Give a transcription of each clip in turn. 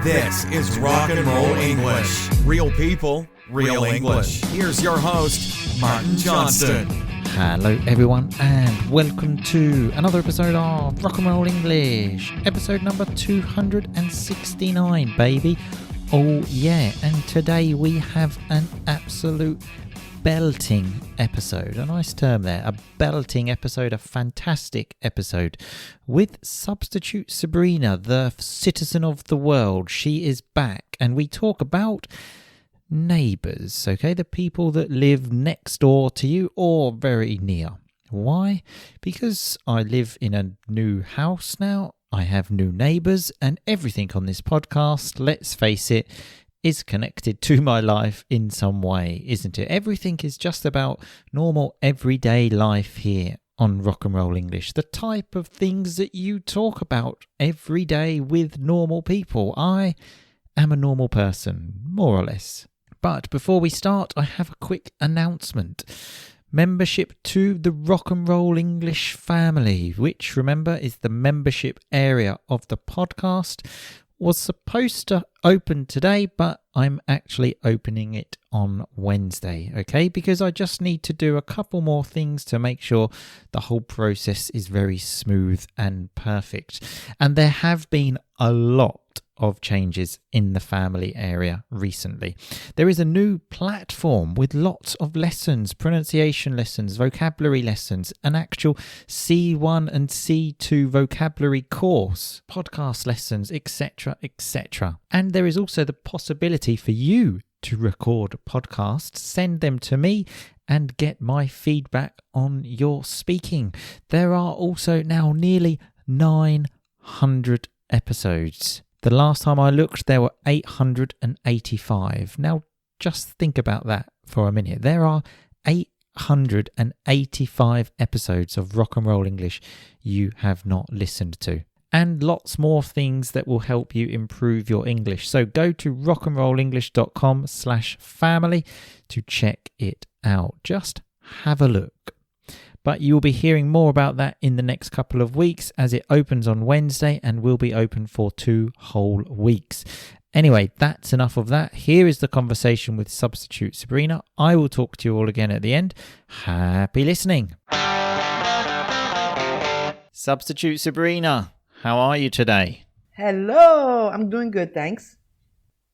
This is Rock and Roll English. Real people, real English. Here's your host, Martin Johnston. Hello everyone and welcome to another episode of Rock and Roll English. Episode number 269, baby. Oh yeah, and today we have an absolute belting episode. A nice term there, a belting episode, a fantastic episode with Substitute Sabrina, the citizen of the world. She is back and we talk about neighbours, okay? The people that live next door to you or very near. Why? Because I live in a new house now, I have new neighbours, and everything on this podcast, let's face it, is connected to my life in some way, isn't it? Everything is just about normal everyday life here on Rock and Roll English. The type of things that you talk about every day with normal people. I am a normal person, more or less. But before we start, I have a quick announcement. Membership to the Rock and Roll English family, which, remember, is the membership area of the podcast, was supposed to open today, but I'm actually opening it on Wednesday, okay? Because I just need to do a couple more things to make sure the whole process is very smooth and perfect. And there have been a lot of changes in the family area recently. There is a new platform with lots of lessons, pronunciation lessons, vocabulary lessons, an actual C1 and C2 vocabulary course, podcast lessons, etc., etc. And there is also the possibility for you to record podcasts, send them to me, and get my feedback on your speaking. There are also now nearly 900 episodes. The last time I looked, there were 885. Now, just think about that for a minute. There are 885 episodes of Rock and Roll English you have not listened to. And lots more things that will help you improve your English. So go to rockandrollenglish.com/family to check it out. Just have a look. But you'll be hearing more about that in the next couple of weeks as it opens on Wednesday and will be open for 2 whole weeks. Anyway, that's enough of that. Here is the conversation with Substitute Sabrina. I will talk to you all again at the end. Happy listening. Substitute Sabrina, how are you today? Hello, I'm doing good, thanks.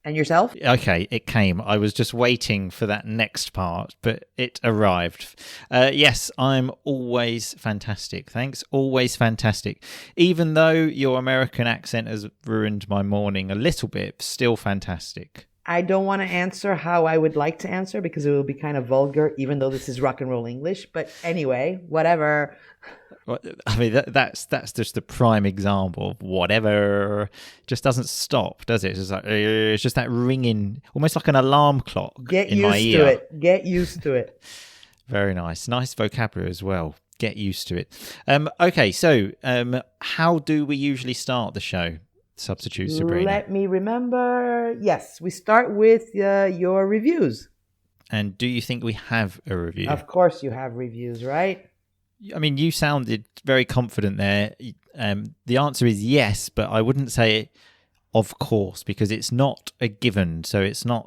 And yourself? Okay, it came. I was just waiting for that next part, but it arrived. Yes, I'm always fantastic. Thanks. Always fantastic. Even though your American accent has ruined my morning a little bit, still fantastic. I don't want to answer how I would like to answer because it will be kind of vulgar, even though this is rock and roll English. But anyway, whatever. I mean, that's just the prime example of whatever. Just doesn't stop, does it? It's just that ringing, almost like an alarm clock in my ear. Get used to it. Very nice. Nice vocabulary as well. Get used to it. Okay, so how do we usually start the show, Substitute Sabrina? Let me remember. Yes, we start with your reviews. And do you think we have a review? Of course you have reviews, right? I mean, you sounded very confident there. The answer is yes, but I wouldn't say of course because it's not a given. So it's not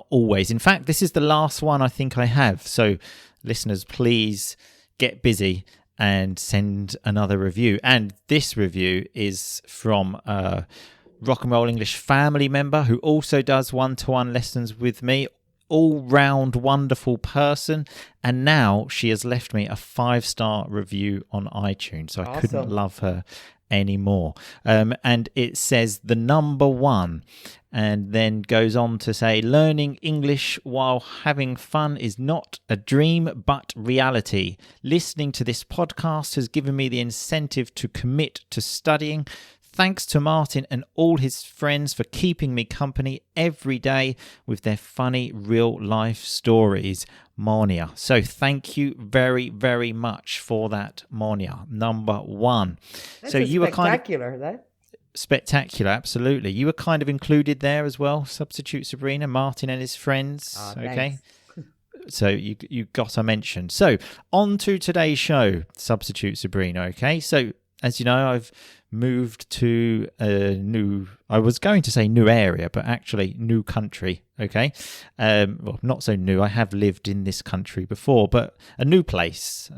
always. In fact, this is the last one I think I have. So listeners, please get busy and send another review. And this review is from a Rock and Roll English family member who also does one-to-one lessons with me. All-round wonderful person, and now she has left me a 5-star review on iTunes, so I couldn't love her anymore. And it says the number one, and then goes on to say, learning English while having fun is not a dream but reality. Listening to this podcast has given me the incentive to commit to studying. Thanks to Martin and all his friends for keeping me company every day with their funny real-life stories. Monia. So thank you very, very much for that, Monia. Number one. That's so you were spectacular, that? Spectacular, absolutely. You were kind of included there as well, Substitute Sabrina, Martin and his friends. Okay. So you got a mention. So on to today's show, Substitute Sabrina. Okay. So as you know, I've moved to I was going to say new area, but actually new country. Okay. Well, not so new. I have lived in this country before, but a new place.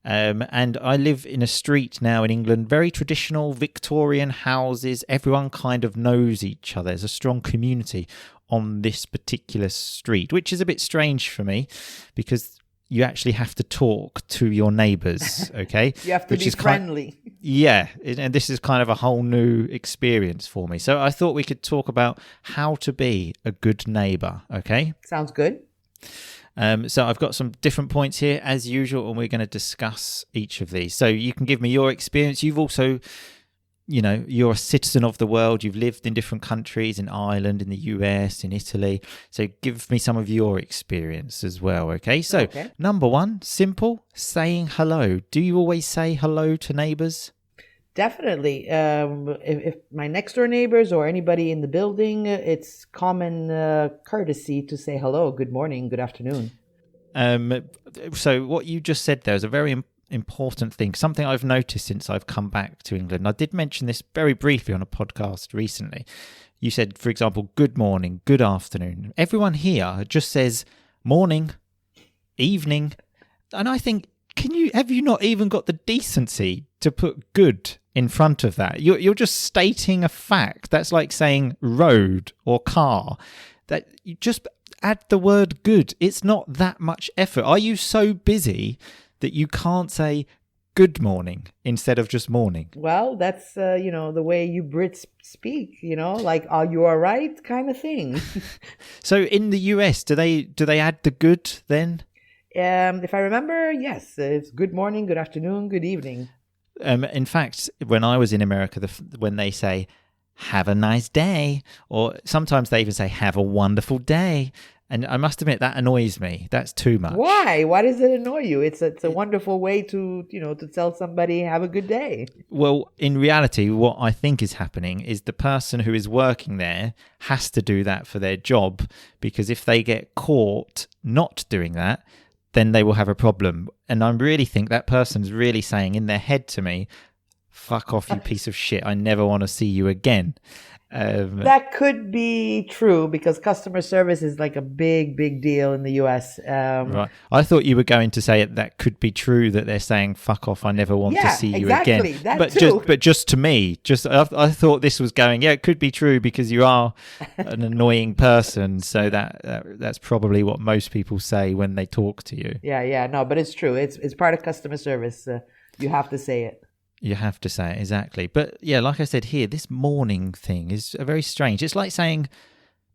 And I live in a street now in England, very traditional Victorian houses. Everyone kind of knows each other. There's a strong community on this particular street, which is a bit strange for me because you actually have to talk to your neighbours, okay? You have to be friendly. And this is kind of a whole new experience for me. So I thought we could talk about how to be a good neighbour, okay? Sounds good. So I've got some different points here, as usual, and we're going to discuss each of these. So you can give me your experience. You've also... you're a citizen of the world. You've lived in different countries, in Ireland, in the US, in Italy. So give me some of your experience as well, okay? So Number one, simple, saying hello. Do you always say hello to neighbours? Definitely. If my next door neighbors or anybody in the building, it's common courtesy to say hello, good morning, good afternoon. So what you just said there is a very important thing, something I've noticed since I've come back to England. I did mention this very briefly on a podcast recently. You said, for example, good morning, good afternoon. Everyone here just says morning, evening. And I think, have you not even got the decency to put good in front of that? You're just stating a fact. That's like saying road or car. That you just add the word good. It's not that much effort. Are you so busy that you can't say good morning instead of just morning? Well, that's, the way you Brits speak, like, are you all right kind of thing. So in the US, do they add the good then? If I remember, yes, it's good morning, good afternoon, good evening. In fact, when I was in America, when they say, have a nice day, or sometimes they even say, have a wonderful day. And I must admit, that annoys me. That's too much. Why? Why does it annoy you? It's a wonderful way to tell somebody, have a good day. Well, in reality, what I think is happening is the person who is working there has to do that for their job, because if they get caught not doing that, then they will have a problem. And I really think that person's really saying in their head to me, fuck off, you piece of shit. I never want to see you again. That could be true because customer service is like a big deal in the US. Right. I thought you were going to say that could be true, that they're saying fuck off, I never want to see you again. That too. But just to me, I thought this was going, it could be true because you are an annoying person, so that's probably what most people say when they talk to you. No, but it's true. It's part of customer service. You have to say it. You have to say it, exactly. But yeah, like I said here, this morning thing is very strange. It's like saying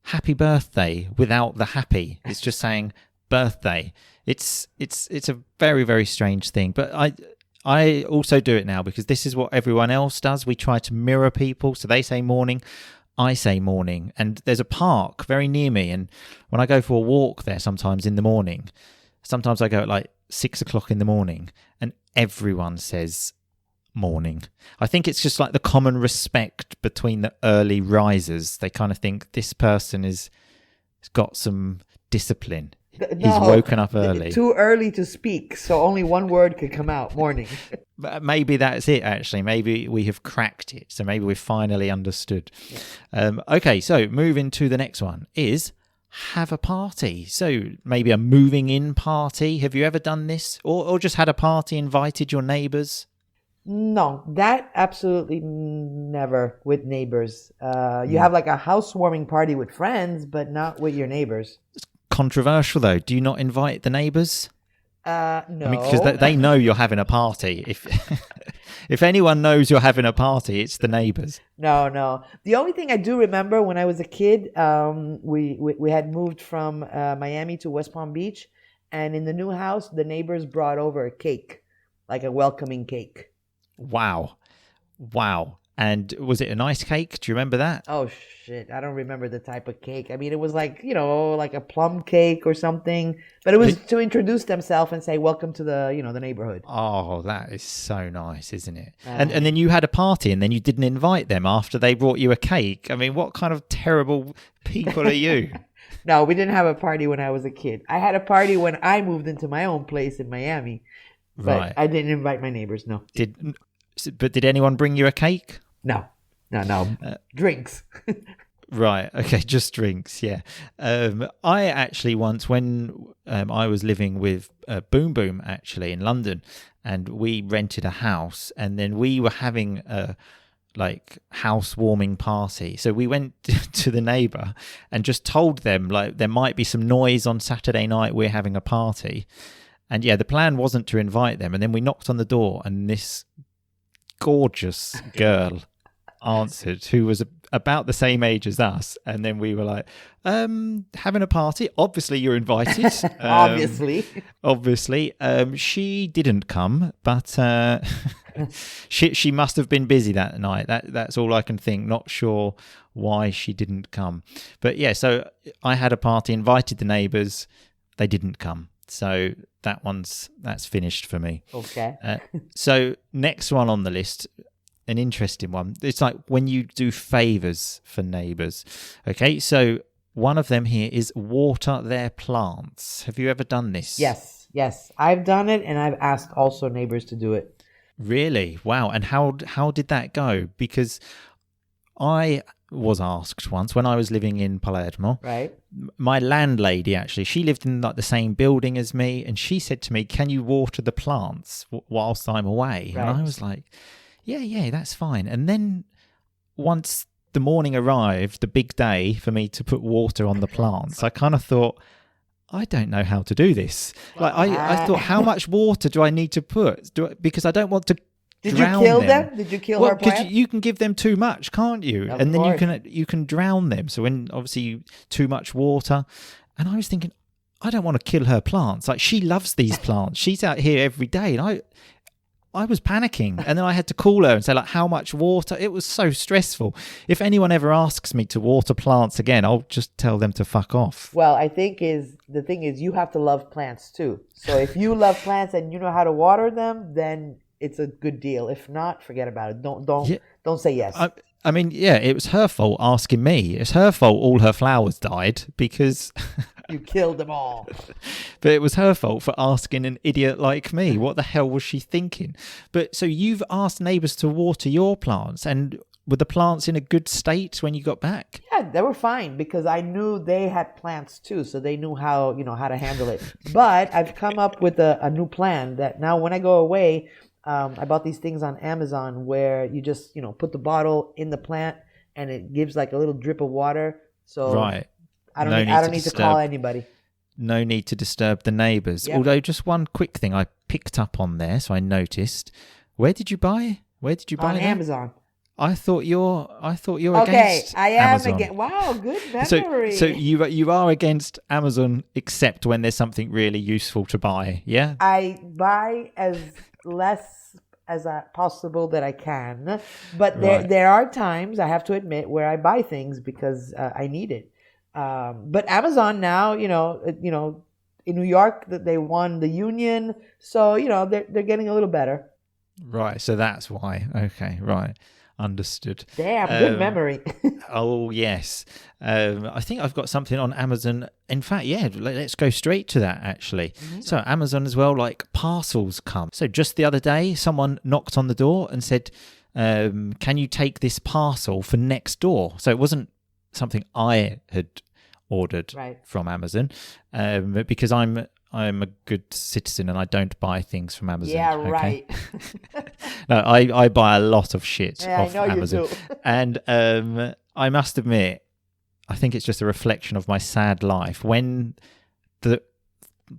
happy birthday without the happy. It's just saying birthday. It's a very, very strange thing. But I also do it now because this is what everyone else does. We try to mirror people. So they say morning, I say morning. And there's a park very near me. And when I go for a walk there sometimes in the morning, sometimes I go at like 6 o'clock in the morning and everyone says morning. I think it's just like the common respect between the early risers. They kind of think this person has got some discipline. He's woken up early. Too early to speak, so only one word could come out, morning. But maybe that's it, actually. Maybe we have cracked it. So maybe we've finally understood. Okay, so moving to the next one is have a party. So maybe a moving in party. Have you ever done this? Or just had a party, invited your neighbours? No, that absolutely never with neighbors. You have like a housewarming party with friends, but not with your neighbors. It's controversial though. Do you not invite the neighbors? No. I mean, because they know you're having a party. If anyone knows you're having a party, it's the neighbors. No. The only thing I do remember when I was a kid, we had moved from Miami to West Palm Beach, and in the new house, the neighbors brought over a cake, like a welcoming cake. Wow. And was it a nice cake? Do you remember that? Oh, shit. I don't remember the type of cake. I mean, it was like, like a plum cake or something. But it was to introduce themselves and say, welcome to the, the neighborhood. Oh, that is so nice, isn't it? And then you had a party and then you didn't invite them after they brought you a cake. I mean, what kind of terrible people are you? No, we didn't have a party when I was a kid. I had a party when I moved into my own place in Miami. But right. I didn't invite my neighbors, no. But did anyone bring you a cake? No. Drinks. Right. Okay. Just drinks. Yeah. I actually once, when I was living with Boom Boom actually in London, and we rented a house, and then we were having a housewarming party. So we went to the neighbour and just told them like there might be some noise on Saturday night. We're having a party, and yeah, the plan wasn't to invite them. And then we knocked on the door, and this gorgeous girl answered, who was about the same age as us, and then we were like, having a party, obviously you're invited. Obviously she didn't come, but she must have been busy that night. That's all I can think. Not sure why she didn't come, but yeah, so I had a party, invited the neighbours, they didn't come, so that's finished for me. Okay. So next one on the list, an interesting one. It's like when you do favors for neighbors. Okay, so one of them here is water their plants. Have you ever done this? Yes. I've done it, and I've asked also neighbors to do it. Really? Wow. And how did that go? Because I was asked once when I was living in Palermo. Right. My landlady, actually, she lived in like the same building as me, and she said to me, "Can you water the plants whilst I'm away?" Right. And I was like, yeah, that's fine. And then once the morning arrived, the big day for me to put water on the plants, I kind of thought, I don't know how to do this. Like I thought, how much water do I need to put? Because I don't want to Did drown you kill them. Did you kill her plant? You can give them too much, can't you? Of and course. then you can drown them. So when obviously too much water, and I was thinking, I don't want to kill her plants. Like, she loves these plants. She's out here every day, and I was panicking, and then I had to call her and say, like, how much water? It was so stressful. If anyone ever asks me to water plants again, I'll just tell them to fuck off. Well, the thing is you have to love plants too. So if you love plants and you know how to water them, then it's a good deal. If not, forget about it. Don't say yes. I mean, yeah, it was her fault asking me. It's her fault all her flowers died because you killed them all. But it was her fault for asking an idiot like me. What the hell was she thinking? But so you've asked neighbours to water your plants, and were the plants in a good state when you got back? Yeah, they were fine because I knew they had plants too, so they knew how to handle it. But I've come up with a new plan that now when I go away, I bought these things on Amazon where you just put the bottle in the plant and it gives like a little drip of water. So right. I don't need to call anybody. No need to disturb the neighbours. Yep. Although just one quick thing I picked up on there, so I noticed. Where did you buy them? On Amazon. I thought you're okay, against I am Amazon. against. Wow, good memory. So you are against Amazon except when there's something really useful to buy, yeah? I buy as less as possible that I can, but there are times, I have to admit, where I buy things because I need it. But Amazon now, in New York, they won the union, so they're getting a little better. Right, so that's why. Okay, right. Understood. Damn, good memory. Oh, yes. I think I've got something on Amazon. In fact, yeah, let's go straight to that, actually. Mm-hmm. So Amazon as well, like parcels come. So just the other day, someone knocked on the door and said, can you take this parcel for next door? So it wasn't something I had ordered from Amazon, because I'm a good citizen and I don't buy things from Amazon. Yeah, okay? right. No, I buy a lot of shit off I know Amazon. You do. And I must admit, I think it's just a reflection of my sad life. When the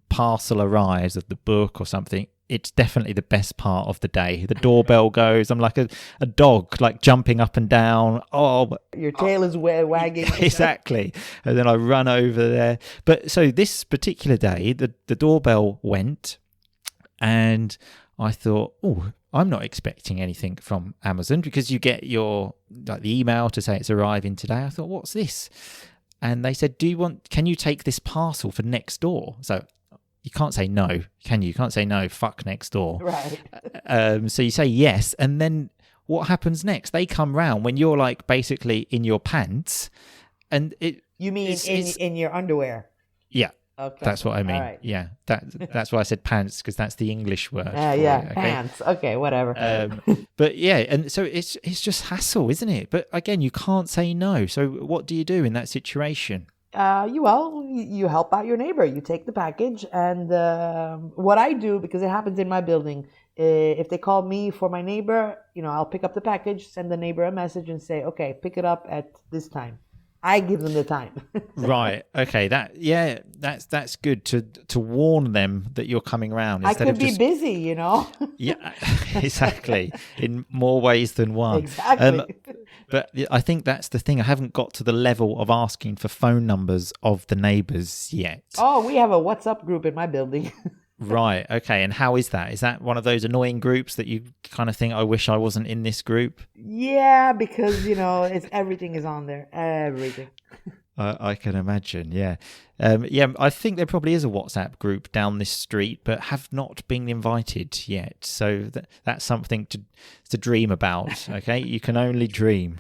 parcel arrives of the book or something, it's definitely the best part of the day. The doorbell goes. I'm like a dog, like jumping up and down. Oh, your tail is wagging. Exactly. And then I run over there. But so this particular day, the doorbell went, and I thought, oh, I'm not expecting anything from Amazon, because you get the email to say it's arriving today. I thought, what's this? And they said, can you take this parcel for next door? So you can't say no, can you? You can't say no, fuck next door. Right. So you say yes, and then what happens next? They come round when you're like basically in your pants, and it. You mean in your underwear? Yeah. Okay. That's what I mean. All right. Yeah, that's why I said pants, because that's the English word. For Yeah, it, okay? pants. Okay, whatever. But yeah, and so it's just hassle, isn't it? But again, you can't say no. So what do you do in that situation? You help out your neighbor. You take the package, and what I do, because it happens in my building, if they call me for my neighbor, I'll pick up the package, send the neighbor a message, and say, okay, pick it up at this time. I give them the time. Right. Okay. That's good to warn them that you're coming around. I could be busy, Yeah, exactly. In more ways than one. Exactly. But I think that's the thing. I haven't got to the level of asking for phone numbers of the neighbours yet. Oh, we have a WhatsApp group in my building. Right. Okay. And how is that? Is that one of those annoying groups that you kind of think, I wish I wasn't in this group? Yeah, because, everything is on there. Everything. I can imagine. Yeah. I think there probably is a WhatsApp group down this street, but have not been invited yet. So that's something to dream about. Okay. You can only dream.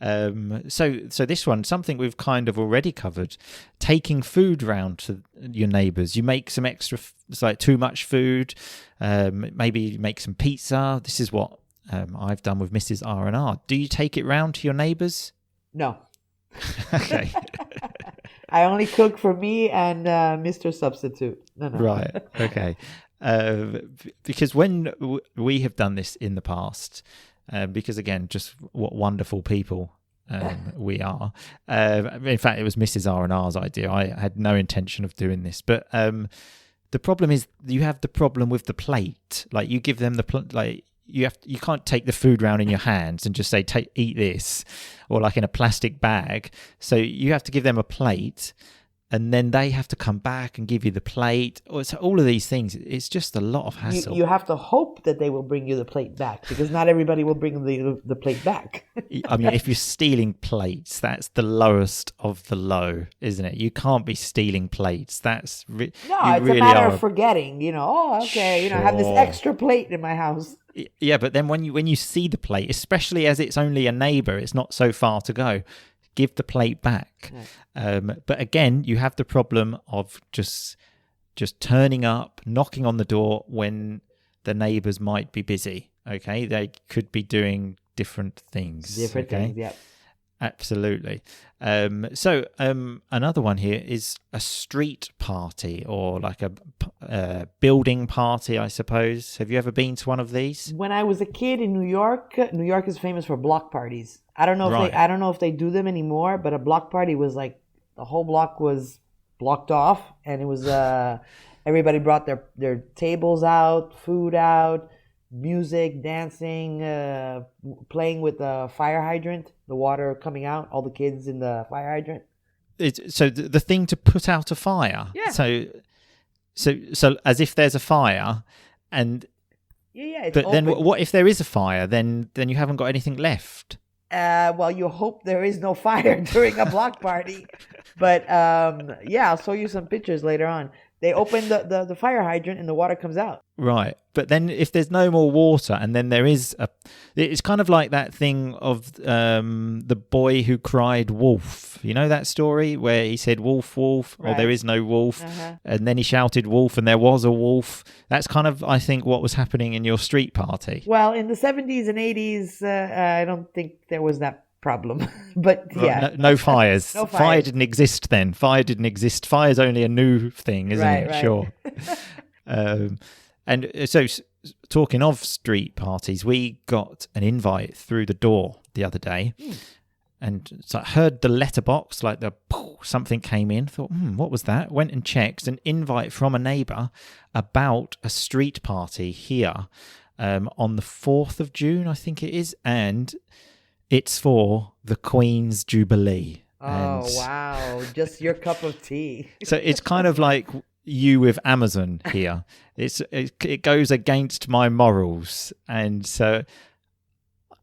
So this one, something we've kind of already covered, taking food round to your neighbours. You make some extra, it's like too much food. Maybe make some pizza. This is what I've done with Mrs. R&R. Do you take it round to your neighbours? No. Okay. I only cook for me and Mr. Substitute. No. Right. Okay. Because when we have done this in the past, because again, just what wonderful people we are. In fact, it was Mrs. R&R's idea. I had no intention of doing this, but the problem is you have the problem with the plate. Like you give them you can't take the food round in your hands and just say, eat this, or like in a plastic bag. So you have to give them a plate, and then they have to come back and give you the plate. So all of these things, it's just a lot of hassle. You have to hope that they will bring you the plate back, because not everybody will bring the plate back. I mean, if you're stealing plates, that's the lowest of the low, isn't it? You can't be stealing plates. That's no, it's really a matter of forgetting. I have this extra plate in my house. Yeah, but then when you see the plate, especially as it's only a neighbour, it's not so far to go. Give the plate back. Right. But again, you have the problem of just turning up, knocking on the door when the neighbours might be busy. Okay, they could be doing different things. Things, yeah. Absolutely. So another one here is a street party, or like a building party, I suppose. Have you ever been to one of these? When I was a kid in New York is famous for block parties. I don't know if they do them anymore, but a block party was like the whole block was blocked off, and it was everybody brought their tables out, food out, music, dancing, playing with the fire hydrant, the water coming out, all the kids in the fire hydrant. So the thing to put out a fire. Yeah. So as if there's a fire, and yeah. But open. Then what if there is a fire? Then you haven't got anything left. Well, you hope there is no fire during a block party. But I'll show you some pictures later on. They open the fire hydrant and the water comes out. Right. But then if there's no more water, and then there is it's kind of like that thing of the boy who cried wolf. You know that story where he said wolf, wolf, right, or there is no wolf. Uh-huh. And then he shouted wolf and there was a wolf. That's kind of, I think, what was happening in your street party. Well, in the 70s and 80s, I don't think there was that problem. But yeah. No fires. No fires. Fire didn't exist then. Fire didn't exist. Fire's only a new thing, isn't it? Right. Sure. And so, talking of street parties, we got an invite through the door the other day. And so I heard the letterbox, like something came in, thought, what was that? Went and checked, an invite from a neighbour about a street party here on the 4th of June, I think it is. And it's for the Queen's Jubilee. Oh, wow. Just your cup of tea. So it's kind of like you with Amazon here. It goes against my morals. And so,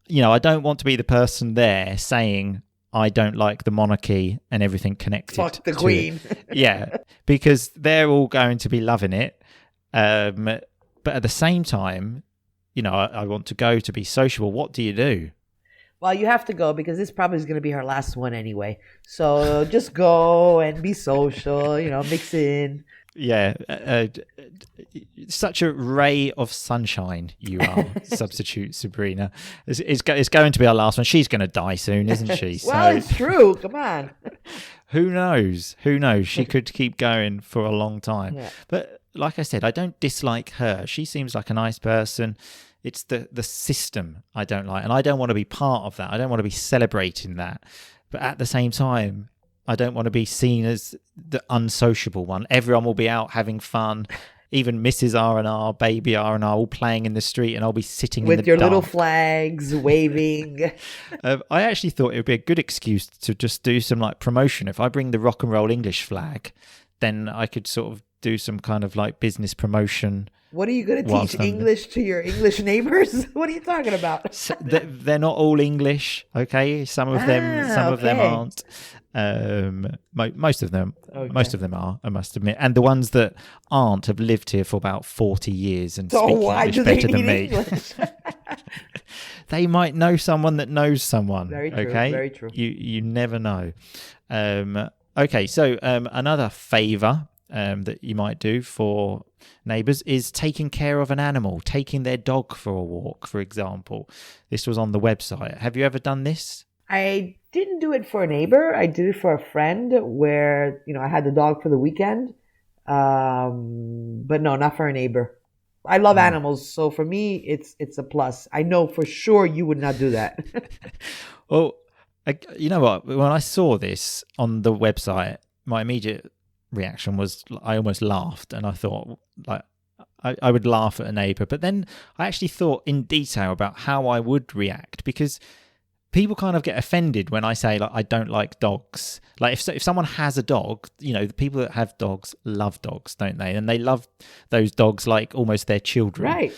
I don't want to be the person there saying I don't like the monarchy and everything connected. Fuck the Queen. Yeah, because they're all going to be loving it. But at the same time, I want to go to be sociable. What do you do? Well, you have to go because this probably is going to be her last one anyway. So just go and be social, mix in. Yeah, such a ray of sunshine you are, Substitute Sabrina. It's going to be our last one. She's going to die soon, isn't she? Well, it's true. Come on. Who knows? She could keep going for a long time. Yeah. But like I said, I don't dislike her. She seems like a nice person. It's the system I don't like. And I don't want to be part of that. I don't want to be celebrating that. But at the same time, I don't want to be seen as the unsociable one. Everyone will be out having fun. Even Mrs. R&R, Baby R&R, all playing in the street, and I'll be sitting in the dark. With your little flags, waving. I actually thought it would be a good excuse to just do some promotion. If I bring the rock and roll English flag, then I could sort of do some kind of business promotion. What are you going to teach English to your English neighbors? What are you talking about? They're not all English, okay? Some of them aren't. Most of them are, I must admit, and the ones that aren't have lived here for about 40 years and speak English better than me. They might know someone that knows someone. Very true. Okay, very true. You never know. Okay, so another favour that you might do for neighbours is taking care of an animal, taking their dog for a walk, for example. This was on the website. Have you ever done this? I didn't do it for a neighbor. I did it for a friend where, I had the dog for the weekend. But no, not for a neighbor. I love animals. So for me, it's a plus. I know for sure you would not do that. Well, you know what? When I saw this on the website, my immediate reaction was I almost laughed, and I thought I would laugh at a neighbor. But then I actually thought in detail about how I would react, because people kind of get offended when I say I don't like dogs. If someone has a dog, the people that have dogs love dogs, don't they? And they love those dogs like almost their children. Right.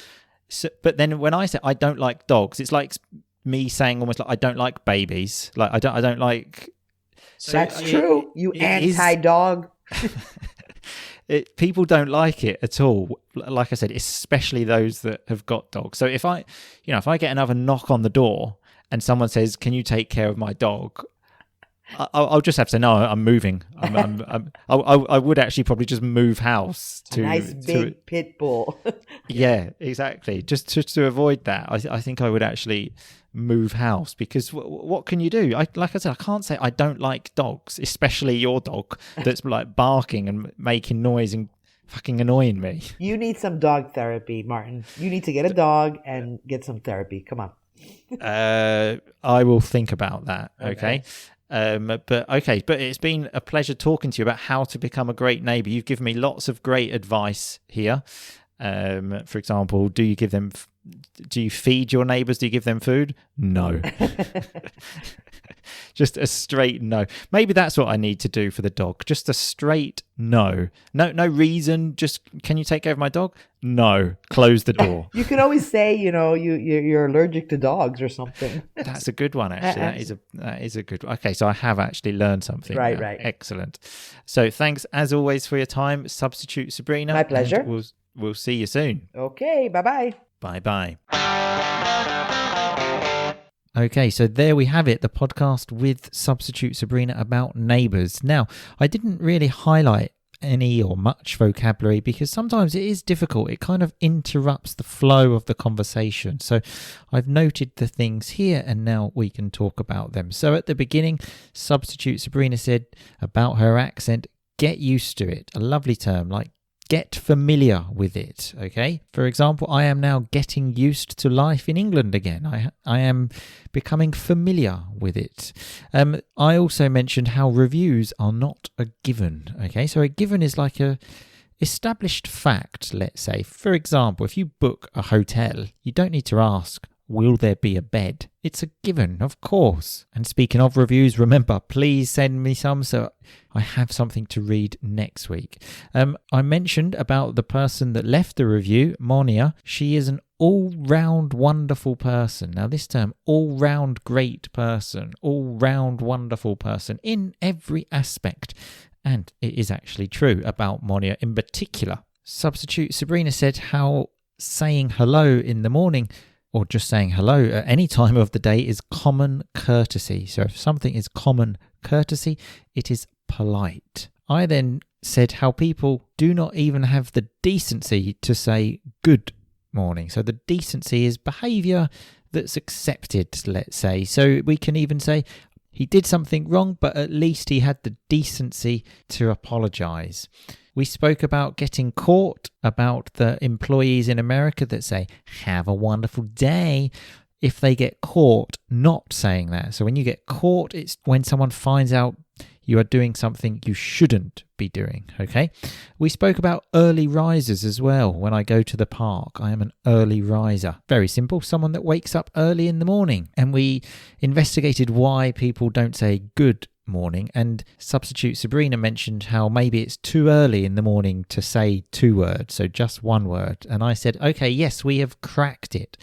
So, but then when I say I don't like dogs, it's like me saying almost I don't like babies. I don't like. So that's true. You anti-dog. People don't like it at all. Like I said, especially those that have got dogs. So if I get another knock on the door and someone says, "Can you take care of my dog?" I'll just have to say, "No, I'm moving." I would actually probably just move house to a nice big pit bull. Yeah, exactly. Just to avoid that, I think I would actually move house, because what can you do? Like I said, I can't say I don't like dogs, especially your dog that's barking and making noise and fucking annoying me. You need some dog therapy, Martin. You need to get a dog and get some therapy. Come on. I will think about that. Okay. But it's been a pleasure talking to you about how to become a great neighbour. You've given me lots of great advice here. For example, do you feed your neighbours? Do you give them food? No. Just a straight no. Maybe that's what I need to do for the dog. Just a straight no. No reason. Just, can you take care of my dog? No. Close the door. You could always say, you're allergic to dogs or something. That's a good one, actually. That is a good one. Okay, so I have actually learned something. Right. Excellent. So thanks as always for your time, Substitute Sabrina. My pleasure. We'll see you soon. Okay, bye-bye. Bye-bye. Okay, so there we have it, the podcast with Substitute Sabrina about neighbours. Now, I didn't really highlight any or much vocabulary because sometimes it is difficult. It kind of interrupts the flow of the conversation. So I've noted the things here and now we can talk about them. So at the beginning, Substitute Sabrina said about her accent, get used to it. A lovely term, like get familiar with it, okay? For example, I am now getting used to life in England again. I am becoming familiar with it. I also mentioned how reviews are not a given, okay? So a given is like a established fact, let's say. For example, if you book a hotel, you don't need to ask, will there be a bed? It's a given, of course. And speaking of reviews, remember, please send me some so I have something to read next week. I mentioned about the person that left the review, Monia. She is an all-round wonderful person. Now this term, all-round great person, all-round wonderful person in every aspect. And it is actually true about Monia in particular. Substitute Sabrina said how saying hello in the morning or just saying hello at any time of the day is common courtesy. So if something is common courtesy, it is polite. I then said how people do not even have the decency to say good morning. So the decency is behaviour that's accepted, let's say. So we can even say he did something wrong, but at least he had the decency to apologise. We spoke about getting caught, about the employees in America that say, have a wonderful day, if they get caught not saying that. So when you get caught, it's when someone finds out you are doing something you shouldn't be doing, okay? We spoke about early risers as well. When I go to the park, I am an early riser. Very simple, someone that wakes up early in the morning. And we investigated why people don't say good morning, and substitute Sabrina mentioned how maybe it's too early in the morning to say 2 words, so just 1 word. And I said, okay, yes, we have cracked it.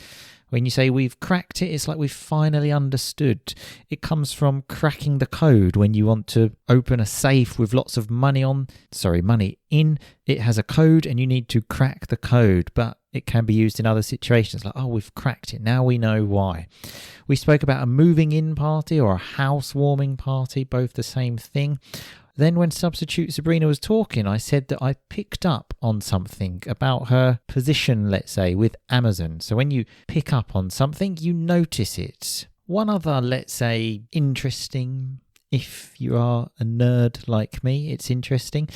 When you say we've cracked it, it's like we've finally understood. It comes from cracking the code. When you want to open a safe with lots of money in, it has a code and you need to crack the code. But it can be used in other situations like, oh, we've cracked it. Now we know why. We spoke about a moving in party or a housewarming party, both the same thing. Then when substitute Sabrina was talking, I said that I picked up on something about her position, let's say, with Amazon. So when you pick up on something, you notice it. One other, let's say, interesting, if you are a nerd like me, it's interesting,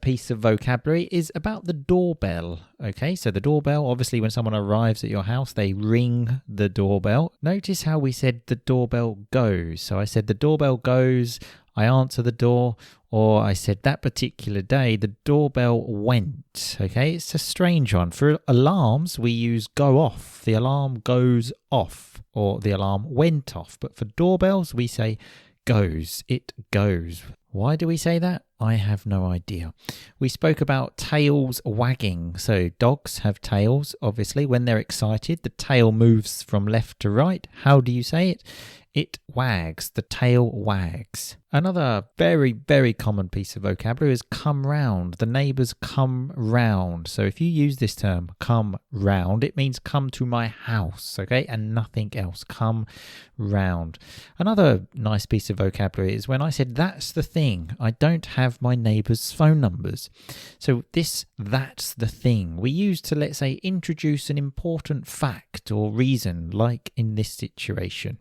piece of vocabulary is about the doorbell. Okay, so the doorbell, obviously when someone arrives at your house, they ring the doorbell. Notice how we said the doorbell goes. So I said the doorbell goes, I answer the door, or I said that particular day the doorbell went. Okay, it's a strange one. For alarms, we use go off. The alarm goes off, or the alarm went off. But for doorbells, we say goes. It goes. Why do we say that? I have no idea. We spoke about tails wagging. So dogs have tails, obviously. When they're excited, the tail moves from left to right. How do you say it? It wags. The tail wags. Another very, very common piece of vocabulary is come round. The neighbours come round. So if you use this term, come round, it means come to my house, okay? And nothing else. Come round. Another nice piece of vocabulary is when I said, that's the thing. I don't have my neighbours' phone numbers. So that's the thing. We use to, let's say, introduce an important fact or reason, like in this situation.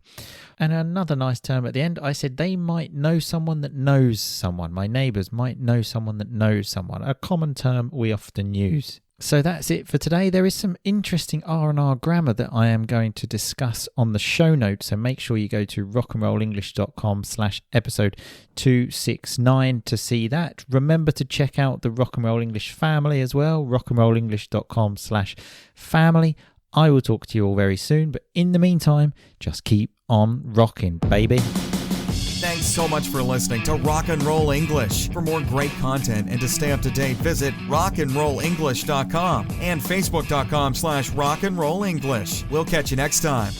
And another nice term at the end, I said they might know someone that knows someone. My neighbours might know someone that knows someone. A common term we often use. So that's it for today. There is some interesting R&R grammar that I am going to discuss on the show notes. So make sure you go to rockandrollenglish.com/episode 269 to see that. Remember to check out the Rock and Roll English family as well. rockandrollenglish.com/family. I will talk to you all very soon. But in the meantime, just keep on rocking, baby. Thanks so much for listening to Rock and Roll English. For more great content and to stay up to date, visit rockandrollenglish.com and facebook.com/rockandrollenglish. We'll catch you next time.